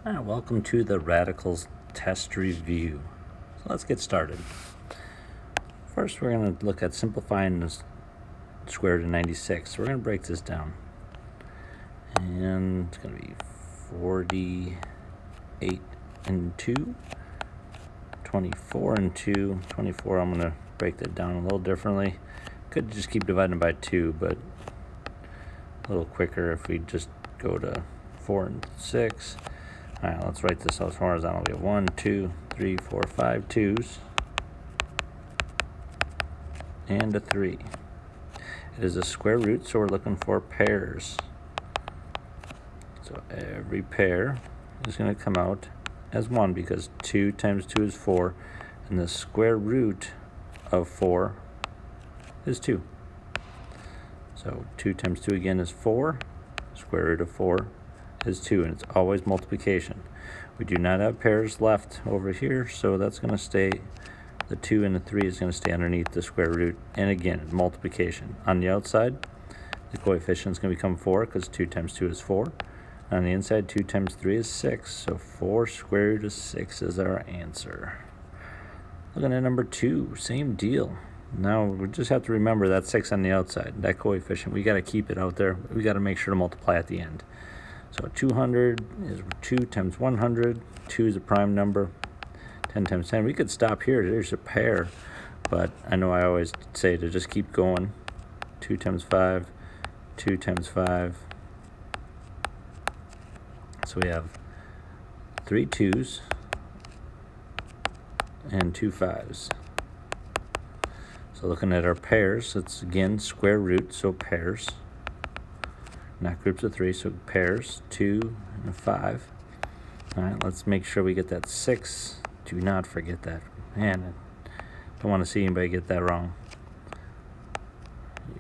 Welcome to the Radicals Test Review. So let's get started. First, we're going to look at simplifying the square root of 96. So we're going to break this down. And it's going to be 48 and 2, 24 and 2. 24, I'm going to break that down a little differently. Could just keep dividing by 2, but a little quicker if we just go to 4 and 6. All right, let's write this out horizontal. We have 1, 2, 3, 4, 5 2s and a 3. It is a square root, so we're looking for pairs. So every pair is going to come out as 1 because 2 times 2 is 4, and the square root of 4 is 2. So 2 times 2 again is 4. Square root of 4 is 2, and it's always multiplication. We do not have pairs left over here, so that's going to stay, the 2 and the 3 is going to stay underneath the square root, and again, multiplication. On the outside, the coefficient is going to become 4 because 2 times 2 is 4. On the inside, 2 times 3 is 6, so 4 square root of 6 is our answer. Looking at number 2, same deal. Now, we just have to remember that 6 on the outside, that coefficient. We got to keep it out there. We got to make sure to multiply at the end. So 200 is 2 times 100. 2 is a prime number. 10 times 10. We could stop here. There's a pair. But I know I always say to just keep going. 2 times 5. 2 times 5. So we have 3 2s and 2 5s. So looking at our pairs, it's again square root, so pairs. Not groups of 3, so pairs, 2 and a 5. All right, let's make sure we get that 6. Do not forget that. Man, I don't want to see anybody get that wrong.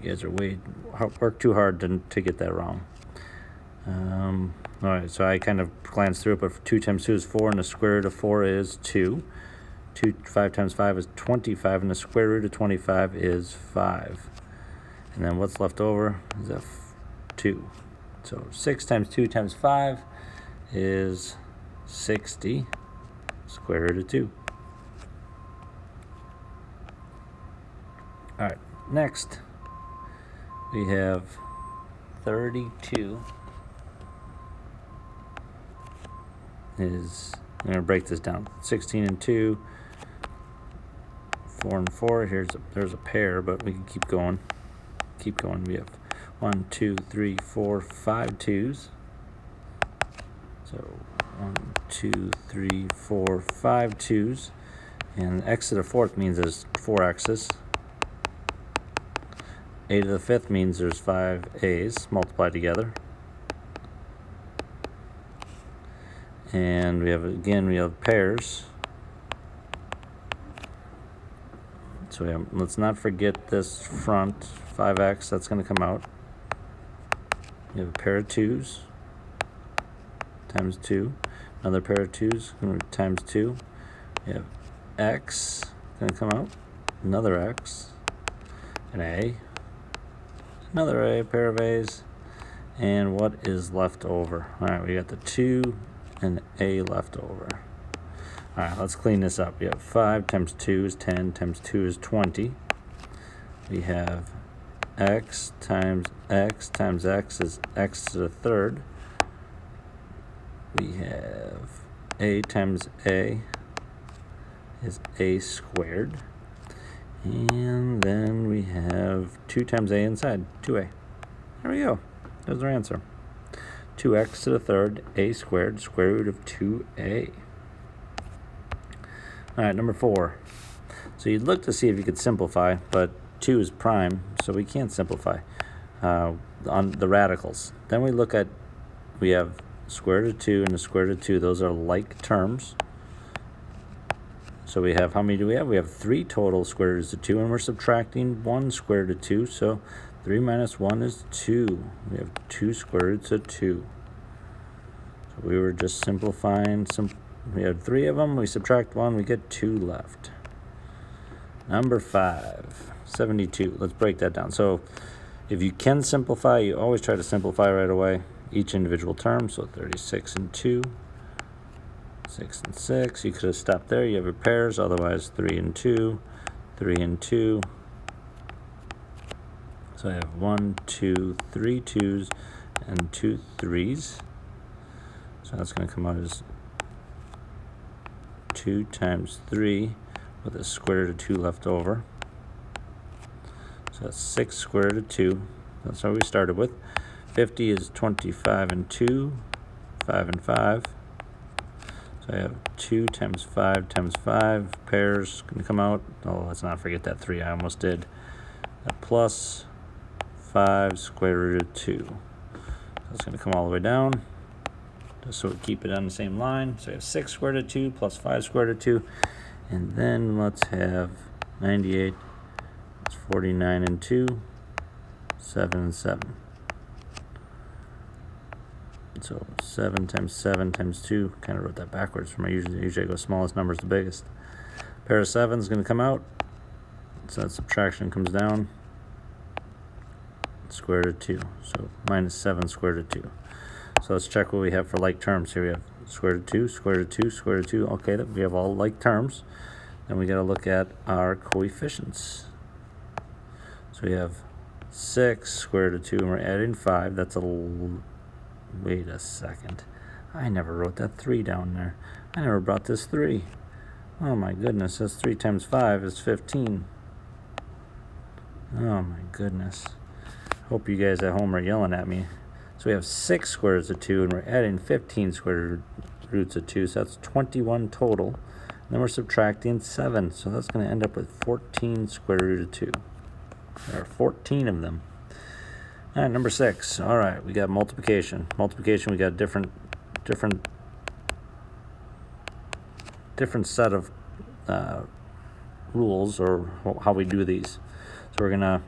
You guys are work too hard to get that wrong. All right, so I kind of glanced through it, but 2 times 2 is 4, and the square root of 4 is 2. 5 times 5 is 25, and the square root of 25 is 5. And then what's left over is a 2. So 6 times 2 times 5 is 60, square root of 2. All right, next we have 32 is, I'm going to break this down, 16 and 2, 4 and 4, there's a pair, but we can keep going. We have 1, 2, 3, 4, 5 2s. So 1, 2, 3, 4, 5 2s. And x to the 4th means there's 4 x's. A to the 5th means there's 5 a's multiplied together. And we have pairs. So let's not forget this front 5x, that's going to come out. We have a pair of 2s times 2, another pair of 2s times 2. We have x going to come out, another x, an a, another a, pair of a's, and what is left over? All right, we got the 2 and a left over. All right, let's clean this up. We have 5 times 2 is 10, times 2 is 20. We have x times x times x is x to the 3rd. We have a times a is a squared. And then we have 2 times a inside, 2a. There we go. There's our answer. 2x to the 3rd, a squared, square root of 2a. All right, number 4. So you'd look to see if you could simplify, but 2 is prime, so we can't simplify on the radicals. Then we have square root of 2 and the square root of 2. Those are like terms. So we have, how many do we have? We have 3 total square roots of 2, and we're subtracting 1 square root of 2. So 3 minus 1 is 2. We have 2 square roots of 2. So we were just simplifying. We had 3 of them. We subtract 1. We get 2 left. Number 5, 72. Let's break that down. So if you can simplify, you always try to simplify right away each individual term. So 36 and 2, 6 and 6. You could have stopped there. You have your pairs. Otherwise, 3 and 2, 3 and 2. So I have 1, 2, 3 2s, and 2 3s. So that's going to come out as 2 times 3 with a square root of 2 left over. So that's 6 square root of 2. That's what we started with. 50 is 25 and 2, 5 and 5. So I have 2 times 5 times 5. Pairs going to come out. Oh, let's not forget that 3. I almost did. That plus 5 square root of 2. So it's going to come all the way down, just so we keep it on the same line. So we have 6 square root of 2 plus 5 square root of 2. And then let's have 98. It's 49 and 2, 7 and 7. So 7 times 7 times 2. Kind of wrote that backwards from my usually I go smallest numbers to biggest. Pair of 7 is going to come out. So that subtraction comes down. Square root of 2. So minus 7 square root of 2. So let's check what we have for like terms. Here we have square root of 2, square root of 2, square root of 2. Okay, we have all like terms. Then we got to look at our coefficients. So we have 6 square root of 2, and we're adding 5. That's a little... Wait a second. I never wrote that 3 down there. I never brought this 3. Oh my goodness, that's 3 times 5 is 15. Oh my goodness. Hope you guys at home are yelling at me. So we have 6 square roots of 2, and we're adding 15 square roots of 2, so that's 21 total. And then we're subtracting 7, so that's going to end up with 14 square root of 2. There are 14 of them. All right, number 6. All right, we got multiplication. Multiplication, we got different set of rules, or how we do these. So we're going to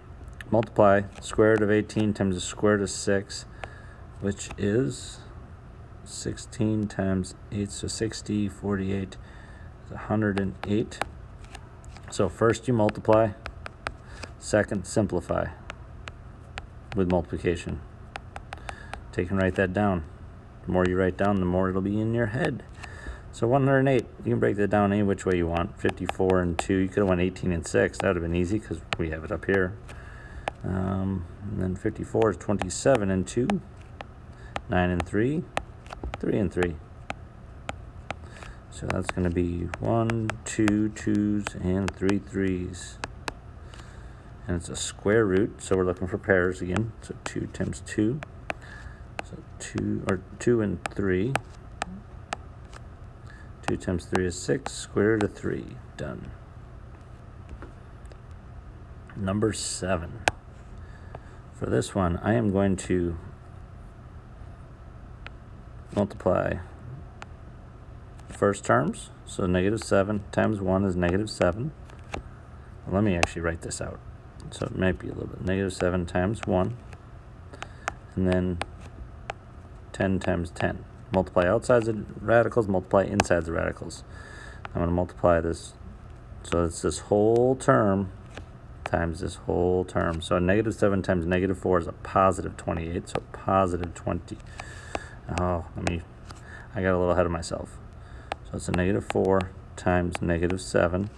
multiply square root of 18 times the square root of 6, which is 16 times 8, so 60, 48, 108. So first you multiply, second simplify with multiplication. Take and write that down. The more you write down, the more it'll be in your head. So 108, you can break that down any which way you want. 54 and 2, you could have went 18 and 6. That would have been easy because we have it up here. And then 54 is 27 and 2, 9 and 3, 3 and 3. So that's going to be 1, 2 2s, and 3 3s. And it's a square root, so we're looking for pairs again. So 2 times 2. So 2 and 3. 2 times 3 is 6. Square root of 3. Done. Number 7. For this one, I am going to multiply first terms. So negative 7 times 1 is negative 7. Well, let me actually write this out. So it might be a little bit. Negative 7 times 1. And then 10 times 10. Multiply outside the radicals, multiply inside the radicals. I'm going to multiply this. So it's this whole term times this whole term. So negative 7 times negative 4 is a positive 28. So positive 20. Oh, I got a little ahead of myself. So it's a negative 4 times negative 7.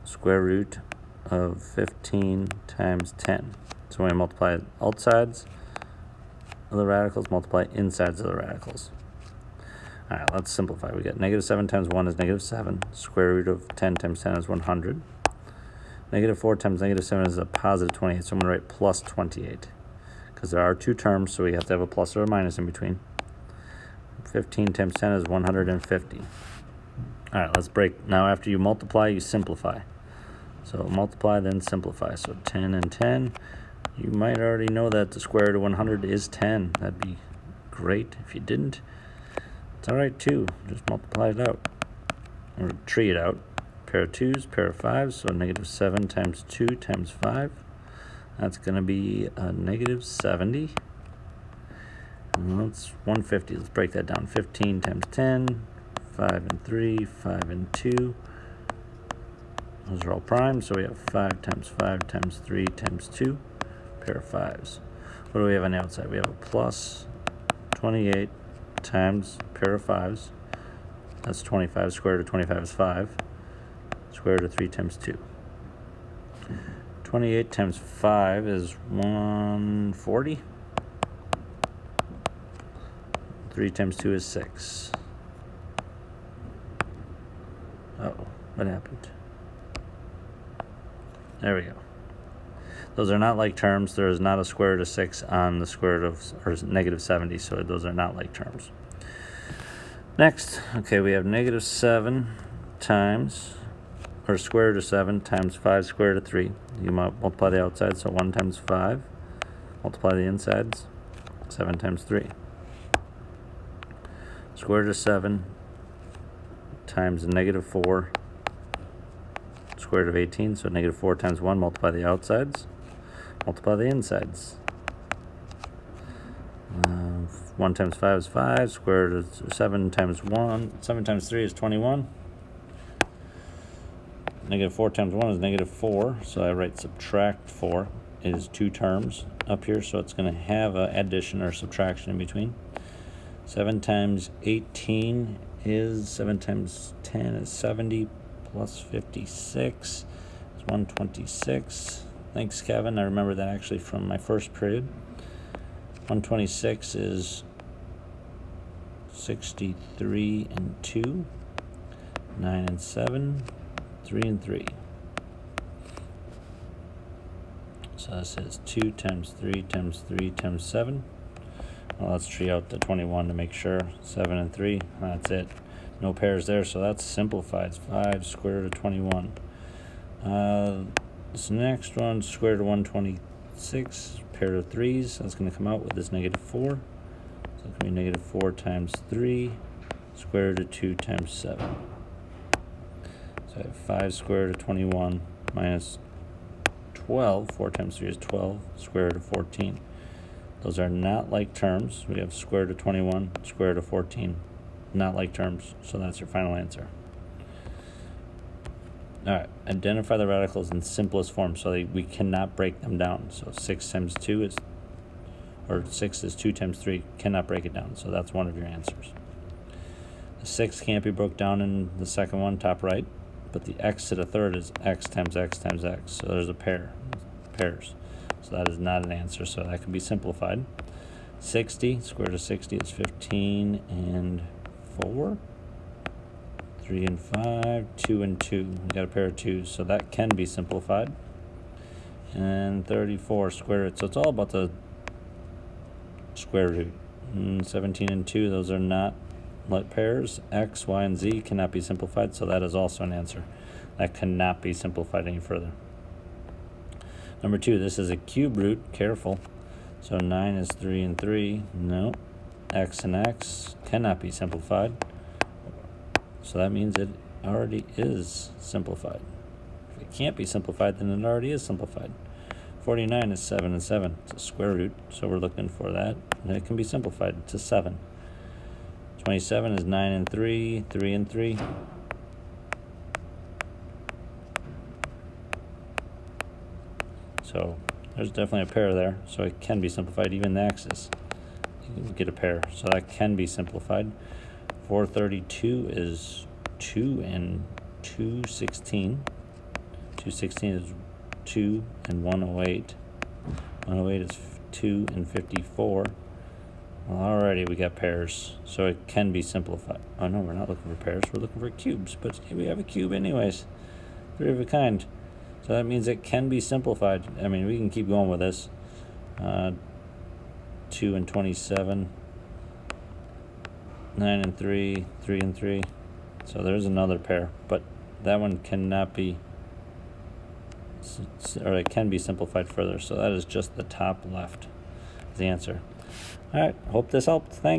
Square root of 15 times 10. So when I multiply outsides of the radicals, multiply insides of the radicals. All right, let's simplify. We got negative 7 times 1 is negative 7. Square root of 10 times 10 is 100. Negative 4 times negative 7 is a positive 28, so I'm going to write plus 28. Because there are two terms, so we have to have a plus or a minus in between. 15 times 10 is 150. All right, let's break. Now after you multiply, you simplify. So multiply, then simplify. So 10 and 10. You might already know that the square root of 100 is 10. That'd be great if you didn't. It's all right, too. Just multiply it out. Or tree it out. Pair of 2s, pair of 5s. So negative 7 times 2 times 5. That's going to be a negative 70. And that's 150. Let's break that down. 15 times 10. 5 and 3, 5 and 2. Those are all primes, so we have 5 times 5 times 3 times 2. Pair of 5s. What do we have on the outside? We have a plus 28 times a pair of 5s. That's 25. Square root of 25 is 5. Square root of 3 times 2. 28 times 5 is 140. 3 times 2 is 6. Uh-oh, what happened? There we go. Those are not like terms. There is not a square root of 6 on the square root of, or negative 70, so those are not like terms. Next, okay, we have negative 7 times, or square root of 7 times 5 square root of 3. You multiply the outside, so 1 times 5. Multiply the insides, 7 times 3. Square root of 7 times negative 4 square root of 18, so negative 4 times 1, multiply the outsides, multiply the insides. 1 times 5 is 5, square root of 7 times 7 times 3 is 21. Negative 4 times 1 is negative 4, so I write subtract 4. It is 2 terms up here, so it's going to have an addition or subtraction in between. 7 times 18 is 7 times 10 is 70, plus 56 is 126. Thanks, Kevin. I remember that actually from my first period. 126 is 63 and 2, 9 and 7, 3 and 3. So this is 2 times 3 times 3 times 7. Well, let's tree out the 21 to make sure. 7 and 3, that's it. No pairs there, so that's simplified. 5 square root of 21. This next one, square root of 126, pair of 3s. That's going to come out with this negative 4. So it's going to be negative 4 times 3, square root of 2 times 7. So I have 5 square root of 21 minus 12. 4 times 3 is 12, square root of 14. Those are not like terms. We have square root of 21, square root of 14. Not like terms, so that's your final answer. All right, identify the radicals in simplest form so we cannot break them down. So 6 times 2 is, or 6 is 2 times 3, cannot break it down, so that's one of your answers. The 6 can't be broke down in the second one, top right, but the x to the third is x times x times x, so there's a pairs. So that is not an answer, so that can be simplified. 60, square root of 60 is 15 and 4, 3 and 5, 2 and 2. We got a pair of 2s, so that can be simplified. And 34 square root, so it's all about the square root. 17 and 2, those are not like pairs. X, Y, and Z cannot be simplified, so that is also an answer. That cannot be simplified any further. Number 2, this is a cube root, careful. So 9 is 3 and 3, no. X and X cannot be simplified. So that means it already is simplified. If it can't be simplified, then it already is simplified. 49 is 7 and 7. It's a square root, so we're looking for that. And it can be simplified to 7. 27 is 9 and 3, 3 and 3. So there's definitely a pair there, so it can be simplified. Even the x's, you can get a pair, so that can be simplified. 432 is 2 and 216. 216 is 2 and 108. 108 is 2 and 54. Well, already we got pairs, so it can be simplified. Oh no, we're not looking for pairs, we're looking for cubes, but we have a cube anyways. 3 of a kind. So that means it can be simplified. I mean, we can keep going with this. 2 and 27. 9 and 3, 3 and 3. So there's another pair, but that one cannot be, or it can be simplified further. So that is just the top left is the answer. All right, hope this helped. Thanks.